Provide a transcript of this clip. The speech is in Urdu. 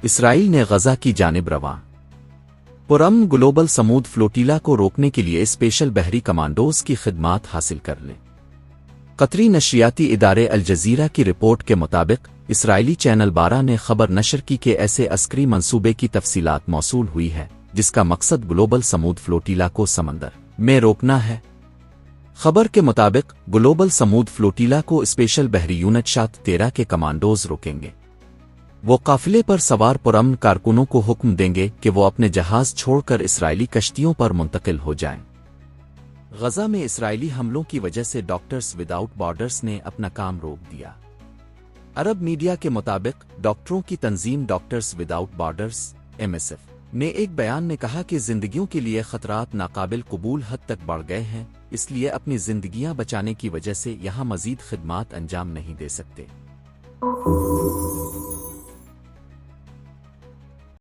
اسرائیل نے غزہ کی جانب رواں پرامن گلوبل سمود فلوٹیلا کو روکنے کے لیے اسپیشل بحری کمانڈوز کی خدمات حاصل کر لیں۔ قطری نشریاتی ادارے الجزیرہ کی رپورٹ کے مطابق اسرائیلی چینل 12 نے خبر نشر کی کہ ایسے عسکری منصوبے کی تفصیلات موصول ہوئی ہے جس کا مقصد گلوبل سمود فلوٹیلا کو سمندر میں روکنا ہے۔ خبر کے مطابق گلوبل سمود فلوٹیلا کو اسپیشل بحری یونٹ شات 13 کے کمانڈوز روکیں گے۔ وہ قافلے پر سوار پرامن کارکنوں کو حکم دیں گے کہ وہ اپنے جہاز چھوڑ کر اسرائیلی کشتیوں پر منتقل ہو جائیں۔ غزہ میں اسرائیلی حملوں کی وجہ سے ڈاکٹرز وداؤٹ بارڈرز نے اپنا کام روک دیا۔ عرب میڈیا کے مطابق ڈاکٹروں کی تنظیم ڈاکٹرز وداؤٹ بارڈرز (MSF) نے ایک بیان میں کہا کہ زندگیوں کے لیے خطرات ناقابل قبول حد تک بڑھ گئے ہیں، اس لیے اپنی زندگیاں بچانے کی وجہ سے یہاں مزید خدمات انجام نہیں دے سکتے۔